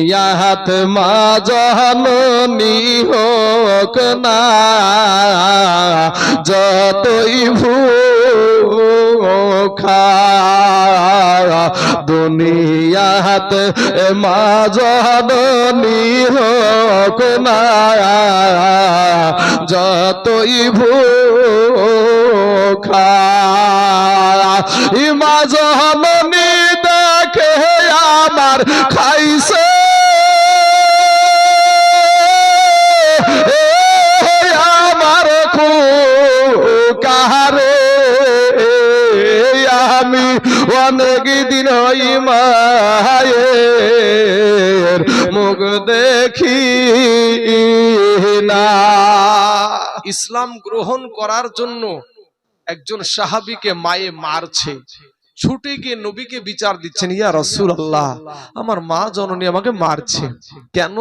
দুনিয়াত মা জননী হোক না যতই ভুখা, দুনিয়াত মা জননী হোক না যতই ভুখা। মা জননী দেখে আমার খাইছে আমার কাহারে, আমি অনেক দিন হই মায়ের মুখ দেখি না। ইসলাম গ্রহণ করার জন্য একজন সাহাবীকে মায়ে মারছে, ছুটে গিয়ে নবীকে বিচার দিচ্ছেন, ইয়া রাসূলুল্লাহ আমার মা জননী আমাকে মারছে কেন?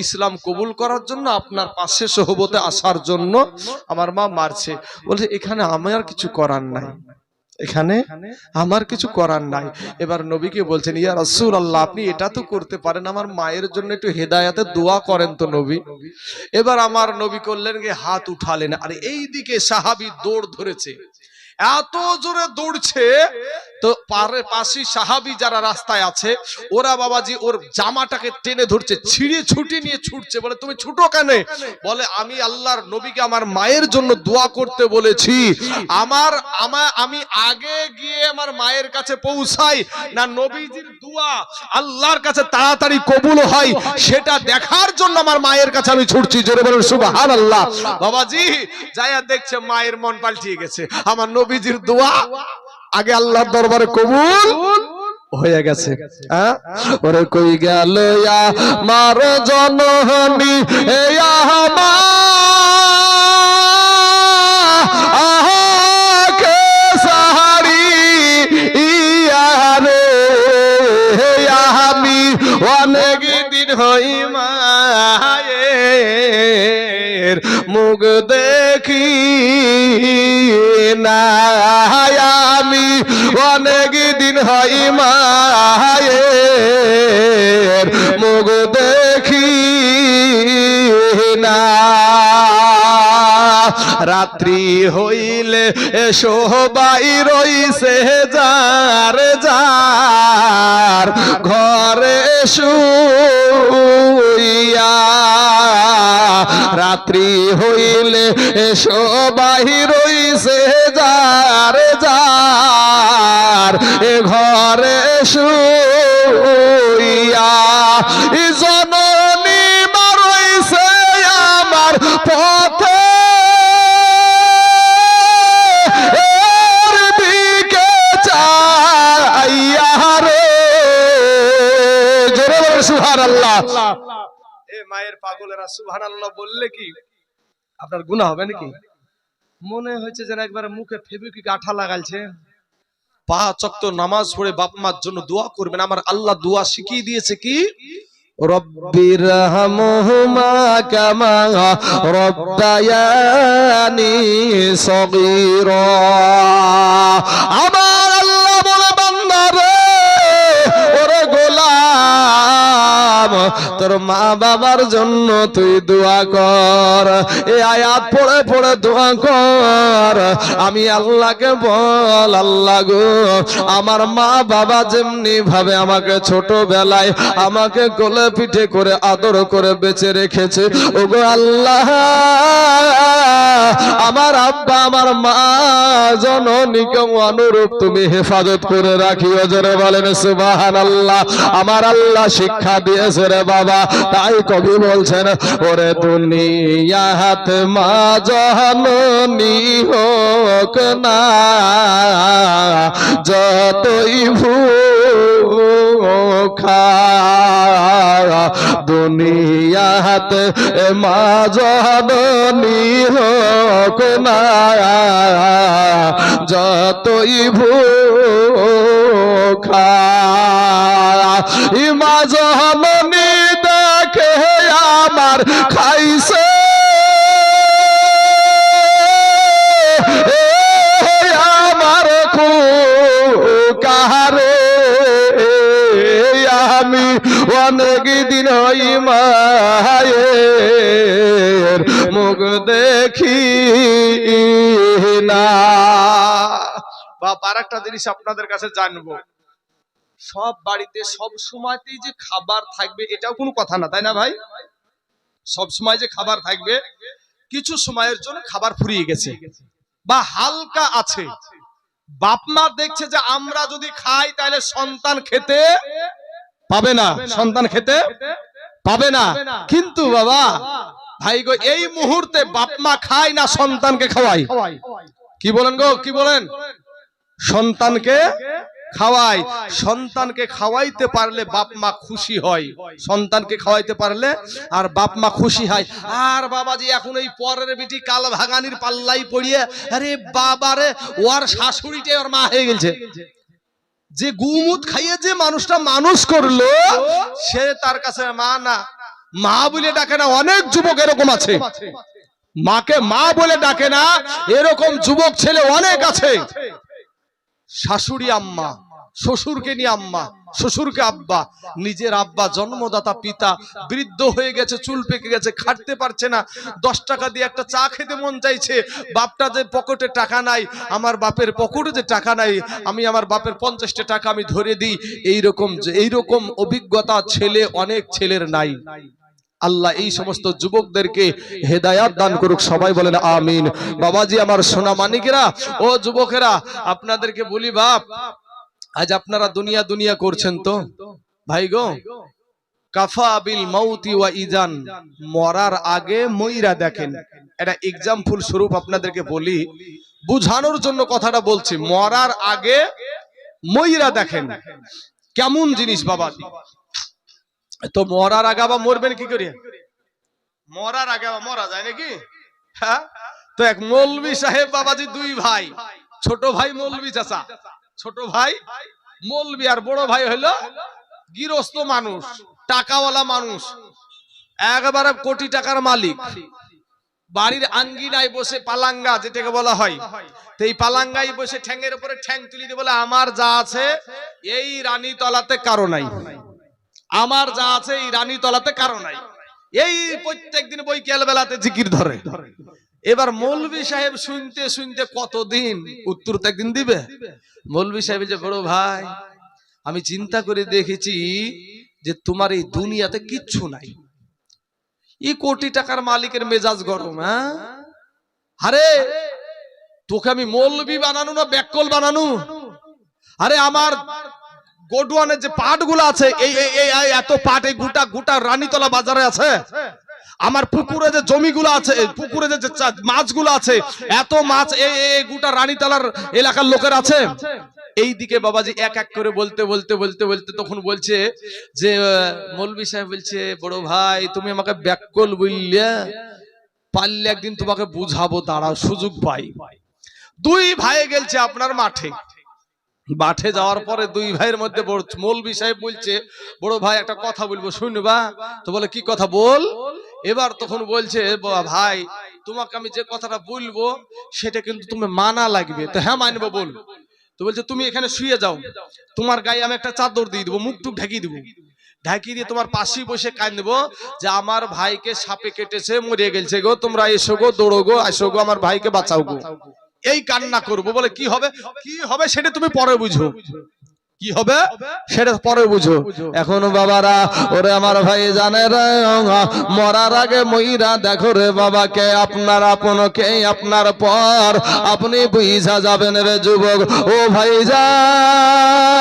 ইসলাম কবুল করার জন্য, আপনার পাশে সোহবতে আসার জন্য আমার মা মারছে। বলছে এখানে আমার কিছু করার নাই, এখানে আমার কিছু করার নাই। এবার নবীকে বলছেন, ইয়া রাসূলুল্লাহ আপনি এটা তো করতে পারেন, আমার মায়ের জন্য একটু হেদায়েতের দোয়া করেন তো নবী। এবার আমার নবী করলেন গিয়ে হাত উঠালেন, আর এইদিকে সাহাবী দৌড় ধরেছে, এত জোরে দৌড়ছে তো পাশে সাহাবী যারা রাস্তায় আছে ওরা বাবাজি ওর জামাটাকে টেনে ধরছে, ছিঁড়ে ছুটি নিয়ে ছুটছে। বলে তুমি ছুটো কেন? বলে আমি আল্লাহর নবীকে আমার মায়ের জন্য দোয়া করতে বলেছি, আমি আগে গিয়ে আমার মায়ের কাছে পৌঁছাই না নবীজির দোয়া আল্লাহর কাছে তাড়াতাড়ি কবুল হয় সেটা দেখার জন্য আমার মায়ের কাছে আমি ছুটছি। জোরে বলুন সুবহানাল্লাহ। বাবাজি যায়া দেখছে মায়ের মন পাল্টিয়ে গেছে, আমার নবীজির দোয়া আগে আল্লাহর দরবারে কবুল হয়ে গেছে। ওরে কই গেল আমার জননী আমাকে সাহারি ইয়ারে, আমি অনেক দিন হই মায়ের মুখ দেখি না, আমি অনেক দিন হই মায়ের মুখ দেখি না। রাত্রি হইলে সবাই রইছে যার যার ঘরে শুইয়া, রাত্রি হইলে সবাই রইছে যার যার ঘরে শুইয়া, জননী মা রইছে আমার পথে দিকে চাইয়া রে। জোরে বল সুবহানাল্লাহ। এ মায়ের পাগলেরা সুবহানাল্লাহ বললে কি আপনার গুনাহ হবে নাকি? মনে হচ্ছে যেন একবার মুখে ফেবিকুইক আঠা লাগালছে। 5 ওয়াক্ত নামাজ পড়ে বাপ মার জন্য দোয়া করবেন। আমার আল্লাহ দোয়া শিখিয়ে দিয়েছে কি, রব্বিরহামহুমা কামা রব্বায়ানি সগীরা। আমার আল্লাহ বলে বান্দারে, ওরে গোলাম তোর মা বাবার জন্য তুই দোয়া কর। এই আয়াত পড়ে পড়ে দোয়া কর। আমি আল্লাহকে বল, আল্লাহ গো আমার মা বাবা যেমনি ভাবে আমাকে ছোটবেলায় আমাকে কোলে পিঠে করে আদর করে বেঁচে রেখেছে, ওগো আল্লাহ আমার আব্বা আমার মা জননীকে অনুরূপ তুমি হেফাজত করে রাখিও। জোরে বলেন সুবহানাল্লাহ। আমার আল্লাহ শিক্ষা দিয়েছে রে বাবা, তাই কবি বলছেন ওরে দুনিয়াত মা জননী হোক না যতই ভুখা, দুনিয়াত মা জননী হোক না যতই ভুখা। মা জননী দেখে আমার খাইছে আমার কাহারে, আমি অনেক দিন হই মায়ের মুখ দেখি না। বাপ, আর একটা জিনিস আপনাদের কাছে জানবো, সব বাড়িতে সব সময়তেই যে খাবার থাকবে এটাও কোনো কথা না, তাই না ভাই? সব সময় যে খাবার থাকবে, কিছু সময়ের জন্য খাবার ফুরিয়ে গেছে বা হালকা আছে, বাপ মা দেখছে যে আমরা যদি খাই তাহলে সন্তান খেতে পাবে না, সন্তান খেতে পাবে না। কিন্তু বাবা ভাই গো, এই মুহূর্তে বাপ মা খায় না, সন্তানকে খাওয়াই। কি বলেন গো, কি বলেন? সন্তানকে খাওয়াই। সন্তানকে খাওয়াইতে পারলে বাপ মা খুশি হয়, সন্তানকে খাওয়াইতে পারলে আর বাপ মা খুশি হয়। আর বাবাজি এখন এই পরের বেটি কাল ভাগানির পাল্লাই পড়িয়ে, আরে বাবারে ওর শাশুড়িটাই ওর মা হয়ে গেছে। যে গুমুত খাইয়ে যে মানুষটা মানুষ করলো সে তার কাছে মা না, মা বলে ডাকে না। অনেক যুবক এরকম আছে, মাকে মা বলে ডাকে না, এরকম যুবক ছেলে অনেক আছে। শাশুড়ি আম্মা, শ্বশুরকে নিয়ে আম্মা, শ্বশুরকে আব্বা। নিজের আব্বা জন্মদাতা পিতা বৃদ্ধ হয়ে গেছে, চুল পেকে গেছে, খাটতে পারছে না, 10 টাকা দিয়ে একটা চা খেতে মন চাইছে, বাপটা যে পকেটে টাকা নাই, আমার বাপের পকেটে যে টাকা নাই, আমি আমার বাপের 50টা টাকা আমি ধরে দিই। এইরকম অভিজ্ঞতা ছেলে, অনেক ছেলের নাই। আল্লাহ এই সমস্ত যুবকদেরকে হেদায়াত দান করুক, সবাই বলেন আমিন। বাবাজি আমার সোনা মানিকেরা, ও যুবকেরা, আপনাদেরকে বলি বাপ, আজ আপনারা দুনিয়া দুনিয়া করছেন তো ভাই গো, কাফা বিল মাউতি ওয়া ইজান, মরার আগে মইরা দেখেন। এটা এক্সাম্পল স্বরূপ আপনাদেরকে বলি, বুঝানোর জন্য কথাটা বলছি। মরার আগে মইরা দেখেন কেমন জিনিস বাবাজি। তো মরার আগে আবার মরবেন কি করে? মরার আগে আবার মরা যায় নাকি? হ্যাঁ, তো এক মৌলভী সাহেব বাবাজি, 2 ভাই, ছোট ভাই মৌলভী চাচা, ছোট ভাই মৌলভী, আর বড় ভাই হলো গৃহস্থ মানুষ, টাকাওয়ালা মানুষ, একবারে কোটি টাকার মালিক। বাড়ির আঙ্গিনায় বসে পালাঙ্গা যেটাকে বলা হয়, তো এই পালাঙ্গায় বসে ঠ্যাঙের উপরে ঠ্যাং তুলি দিয়ে বলে, আমার যা আছে এই রানীতলাতে কারো নাই, আমার যা আছে এই রানীতলাতে কারো নাই। এই প্রত্যেকদিন বৈকাল বেলাতে জিকির ধরে। এবার মৌলভী সাহেব শুনতে শুনতে কতদিন উত্তর তো একদিন দিবে। মৌলভী সাহেব যে, বড় ভাই আমি চিন্তা করে দেখেছি যে তোমার এই দুনিয়াতে কিচ্ছু নাই, এই কোটি টাকার মালিকের মেজাজ গরম। হ্যাঁ, আরে তোকে আমি মৌলভী বানানো না ব্যাককল বানানো? আরে আমার গোডওয়ানের যে পাট গুলো আছে, এই এত পাট এই গোটা রানীতলা বাজারে আছে। আমার পুকুরে যে জমিগুলো আছে, পুকুরে যে মাছগুলো আছে, এত মাছ এই গোটা রানীতলার এলাকার লোকের আছে। এই দিকে বাবাজি এক এক করে বলতে বলতে বলতে বলতে তখন বলছে যে, মৌলভী সাহেব বলছে, বড় ভাই তুমি আমাকে ব্যাককল বললে, পারলে একদিন তোমাকে বুঝাবো, দাঁড়াও সুযোগ পাই। 2 ভাই গেলছে আপনার মাঠে। মাঠে যাওয়ার পরে 2 ভাইয়ের মধ্যে মৌলভী সাহেব বলছে, বড় ভাই একটা কথা বলবো, শুনবা? তো বলে, কি কথা বল? এবার তখন বলছে, ভাই তোমাকে আমি যে কথাটা বলবো সেটা কিন্তু তুমি মানা লাগবে। তো হ্যাঁ মানবো, বল। তো বলছে, তুমি এখানে শুয়ে যাও, তোমার গায়ে আমি একটা চাদর দিয়ে দেবো, মুখ টুক ঢাকিয়ে দেবো, ঢাকিয়ে দিয়ে তোমার পাশেই বসে কাঁদবো যে আমার ভাইকে সাপে কেটেছে, মরে গেছে গো, তোমরা এসো গো, দৌড়ো গো, আসো গো, আমার ভাইকে বাঁচাও গো। এই কান্না করবো। বলে, কি হবে? কি হবে সেটা তুমি পরে বুঝো, কি হবে সেটা পরে বুঝো। এখন বাবারা, ওরে আমার ভাই জানে রে, মরার আগে মইরা দেখো রে বাবাকে, আপনার আপনকে, আপনার পর আপনি বুঝা যাবেন রে যুবক। ও ভাই জান,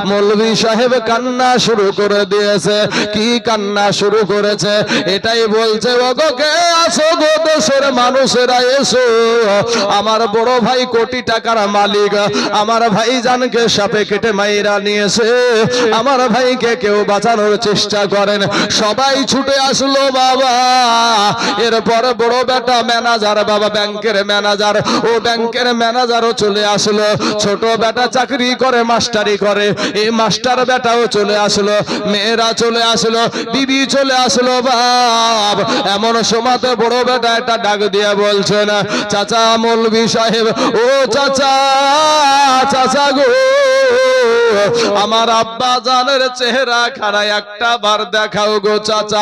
মৌলভী সাহেব কান্না শুরু করে দিয়েছে। কি কান্না শুরু করেছে? এটাই বলছে, ওগো কে আসো গো দেশের মানুষেরা এসো, আমার বড় ভাই কোটি টাকার মালিক, আমার ভাই জানকে সাপে কেটে মাইরা নিয়েছে, আমার ভাইকে কেউ বাঁচানোর চেষ্টা করেন। সবাই ছুটে আসলো বাবা। এরপর বড় বেটা ম্যানেজার, বাবা ব্যাংকের ম্যানেজার, ও ব্যাংকের ম্যানেজারও চলে আসলো। ছোট বেটা চাকরি করে, মাস্টারি করে, এই মাস্টার বেটাও চলে আসলো, মেয়েরা চলে আসলো, বিবি চলে আসলো। বাপ এমন সময়তে বড় বেটা একটা ডাক দিয়ে বলছেন, চাচা মৌলভী সাহেব, ও চাচা, চাচা গো আমার আব্বা জানের চেহারা খানা একটা বার দেখাও গো চাচা।